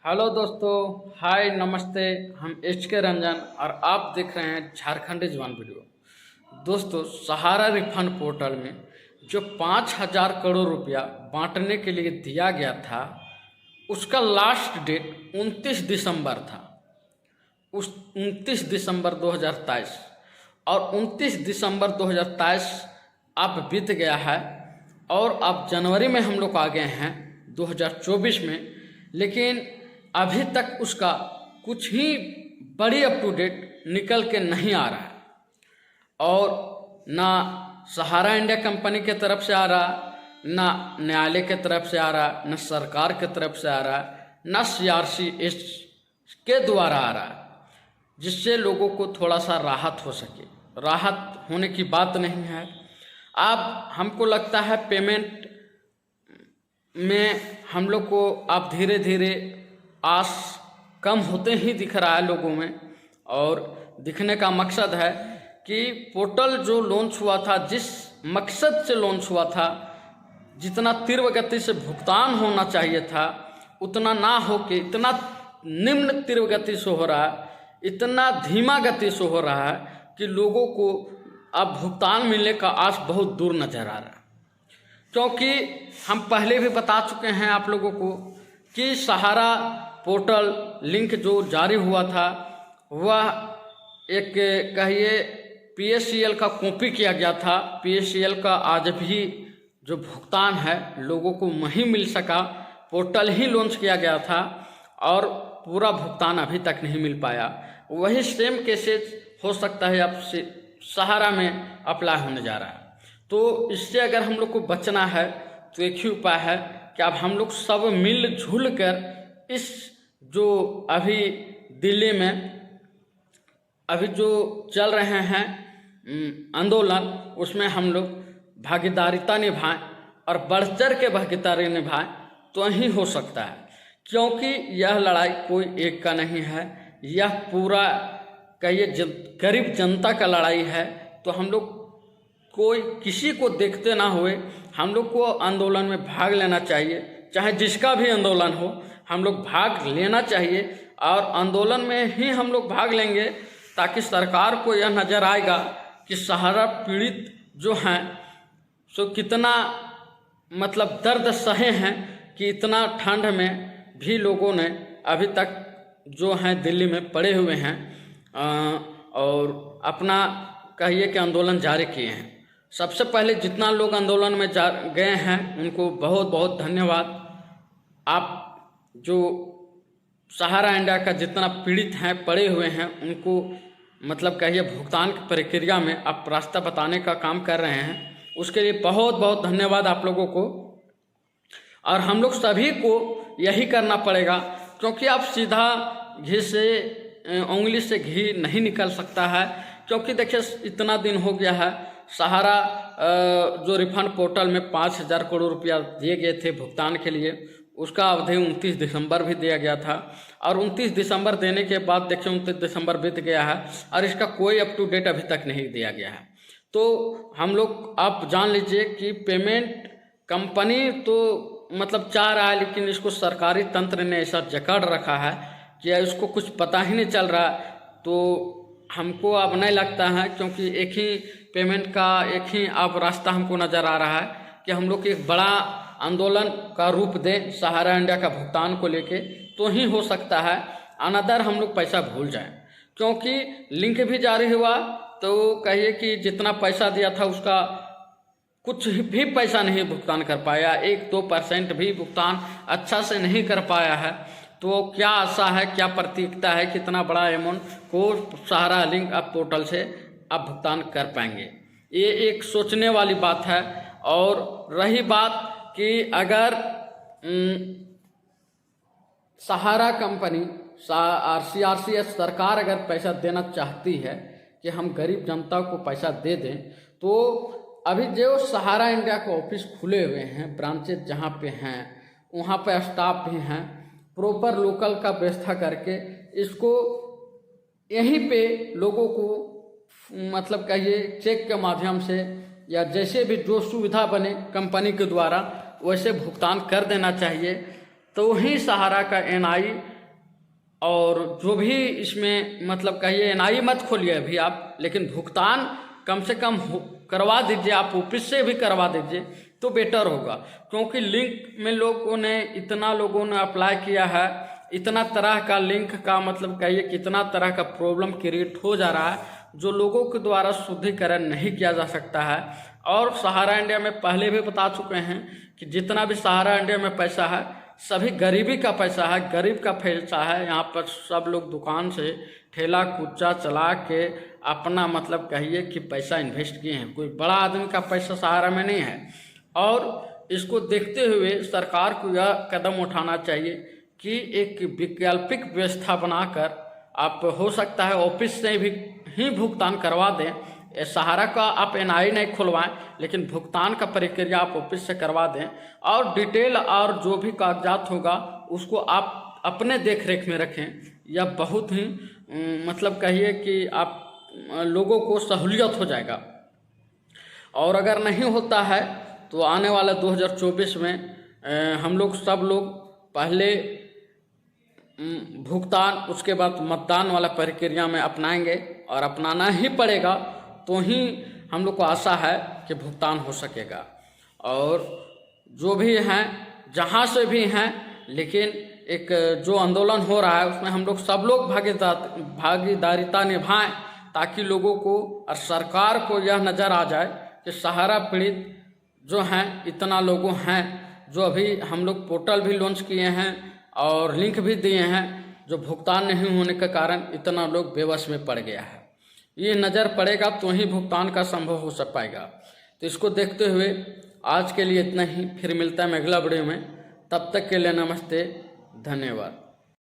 Hello दोस्तों, हाय नमस्ते। हम एच के रंजन और आप देख रहे हैं झारखंडी जवान वीडियो। दोस्तों, सहारा रिफंड पोर्टल में जो 5,000 करोड़ रुपया बांटने के लिए दिया गया था, उसका लास्ट डेट 29 दिसंबर था। उस 29 दिसंबर 2023 और 29 दिसंबर 2023 अब बीत गया है और अब जनवरी में हम लोग आ गए हैं 2024 में। लेकिन अभी तक उसका कुछ ही बड़ी अप टू डेट निकल के नहीं आ रहा है और ना सहारा इंडिया कंपनी के तरफ से आ रहा, ना न्यायालय के तरफ से आ रहा, ना सरकार के तरफ से आ रहा, ना CRCS के द्वारा आ रहा, जिससे लोगों को थोड़ा सा राहत हो सके। राहत होने की बात नहीं है। अब हमको लगता है पेमेंट में हम लोग को अब धीरे धीरे आस कम होते ही दिख रहा है लोगों में। और दिखने का मकसद है कि पोर्टल जो लॉन्च हुआ था, जिस मकसद से लॉन्च हुआ था, जितना तीव्र गति से भुगतान होना चाहिए था उतना ना हो के इतना निम्न तीव्र गति से हो रहा है, इतना धीमा गति से हो रहा है कि लोगों को अब भुगतान मिलने का आस बहुत दूर नजर आ रहा है। क्योंकि हम पहले भी बता चुके हैं आप लोगों को कि सहारा पोर्टल लिंक जो जारी हुआ था वह एक कहिए PSCL का कॉपी किया गया था। PSCL का आज भी जो भुगतान है लोगों को नहीं मिल सका। पोर्टल ही लॉन्च किया गया था और पूरा भुगतान अभी तक नहीं मिल पाया। वही सेम केसेस हो सकता है अब से सहारा में अप्लाई होने जा रहा है। तो इससे अगर हम लोग को बचना है तो एक ही उपाय है कि अब हम लोग सब मिलजुल कर इस जो अभी दिल्ली में अभी जो चल रहे हैं आंदोलन, उसमें हम लोग भागीदारिता निभाएं और बढ़ चढ़ के भागीदारी निभाएं तो ही हो सकता है। क्योंकि यह लड़ाई कोई एक का नहीं है, यह पूरा कहिए गरीब जनता का लड़ाई है। तो हम लोग कोई किसी को देखते ना हुए हम लोग को आंदोलन में भाग लेना चाहिए। चाहे जिसका भी आंदोलन हो, हम लोग भाग लेना चाहिए और आंदोलन में ही हम लोग भाग लेंगे ताकि सरकार को यह नज़र आएगा कि सहारा पीड़ित जो हैं सो कितना मतलब दर्द सहे हैं कि इतना ठंड में भी लोगों ने अभी तक जो हैं दिल्ली में पड़े हुए हैं और अपना कहिए कि आंदोलन जारी किए हैं। सबसे पहले जितना लोग आंदोलन में गए हैं उनको बहुत बहुत धन्यवाद। आप जो सहारा इंडिया का जितना पीड़ित हैं पड़े हुए हैं उनको मतलब कहिए भुगतान की प्रक्रिया में आप रास्ता बताने का काम कर रहे हैं, उसके लिए बहुत बहुत धन्यवाद आप लोगों को। और हम लोग सभी को यही करना पड़ेगा क्योंकि आप सीधा घी से उंगली से घी नहीं निकल सकता है। क्योंकि देखिए इतना दिन हो गया है, सहारा जो रिफंड पोर्टल में 5,000 करोड़ रुपया दिए गए थे भुगतान के लिए, उसका अवधि 29 दिसंबर भी दिया गया था और 29 दिसंबर देने के बाद देखिए 29 दिसंबर बीत गया है और इसका कोई अप टू डेट अभी तक नहीं दिया गया है। तो हम लोग आप जान लीजिए कि पेमेंट कंपनी तो मतलब चाह रहा है, लेकिन इसको सरकारी तंत्र ने ऐसा जकड़ रखा है कि इसको कुछ पता ही नहीं चल रहा। तो हमको अब नहीं लगता है, क्योंकि एक ही पेमेंट का एक ही अब रास्ता हमको नज़र आ रहा है कि हम लोग एक बड़ा आंदोलन का रूप दें सहारा इंडिया का भुगतान को लेके, तो ही हो सकता है अनदर हम लोग पैसा भूल जाएं। क्योंकि लिंक भी जारी हुआ तो कहिए कि जितना पैसा दिया था उसका कुछ भी पैसा नहीं भुगतान कर पाया, 1-2% भी भुगतान अच्छा से नहीं कर पाया है। तो क्या आशा है, क्या प्रतीक्षा है कितना बड़ा अमाउंट को सहारा लिंक अब पोर्टल से आप भुगतान कर पाएंगे, ये एक सोचने वाली बात है। और रही बात कि अगर सहारा कंपनी CRCS सरकार अगर पैसा देना चाहती है कि हम गरीब जनता को पैसा दे दें, तो अभी जो सहारा इंडिया के ऑफिस खुले हुए हैं, ब्रांचेज जहाँ पे हैं वहाँ पे स्टाफ भी हैं, प्रॉपर लोकल का व्यवस्था करके इसको यहीं पे लोगों को मतलब कहिए चेक के माध्यम से या जैसे भी जो सुविधा बने कंपनी के द्वारा वैसे भुगतान कर देना चाहिए। तो ही सहारा का NI और जो भी इसमें मतलब कहिए एनआई मत खोलिए अभी आप, लेकिन भुगतान कम से कम करवा दीजिए, आप ऑफिस से भी करवा दीजिए तो बेटर होगा। क्योंकि लिंक में लोगों ने अप्लाई किया है, इतना तरह का लिंक का मतलब कहिए कितना तरह का प्रॉब्लम क्रिएट हो जा रहा है, जो लोगों के द्वारा शुद्धिकरण नहीं किया जा सकता है। और सहारा इंडिया में पहले भी बता चुके हैं कि जितना भी सहारा इंडिया में पैसा है सभी गरीबी का पैसा है, गरीब का पैसा है। यहाँ पर सब लोग दुकान से ठेला कुच्चा चला के अपना मतलब कहिए कि पैसा इन्वेस्ट किए हैं, कोई बड़ा आदमी का पैसा सहारा में नहीं है। और इसको देखते हुए सरकार को यह कदम उठाना चाहिए कि एक वैकल्पिक व्यवस्था बनाकर आप हो सकता है ऑफिस से भी ही भुगतान करवा दें। सहारा का आप एनआई नहीं खुलवाएं, लेकिन भुगतान का प्रक्रिया आप ऑफिस से करवा दें और डिटेल और जो भी कागजात होगा उसको आप अपने देख रेख में रखें। यह बहुत ही मतलब कहिए कि आप लोगों को सहूलियत हो जाएगा। और अगर नहीं होता है तो आने वाला 2024 में हम लोग सब लोग पहले भुगतान उसके बाद मतदान वाला प्रक्रिया में अपनाएंगे और अपनाना ही पड़ेगा, तो ही हम लोग को आशा है कि भुगतान हो सकेगा। और जो भी हैं जहाँ से भी हैं, लेकिन एक जो आंदोलन हो रहा है उसमें हम लोग सब लोग भागीदारिता निभाएं, ताकि लोगों को और सरकार को यह नज़र आ जाए कि सहारा पीड़ित जो हैं इतना लोगों हैं, जो अभी हम लोग पोर्टल भी लॉन्च किए हैं और लिंक भी दिए हैं, जो भुगतान नहीं होने के कारण इतना लोग बेबस में पड़ गया है। ये नज़र पड़ेगा तो ही भुगतान का संभव हो सक पाएगा। तो इसको देखते हुए आज के लिए इतना ही, फिर मिलता है मैं अगला वीडियो में। तब तक के लिए नमस्ते, धन्यवाद।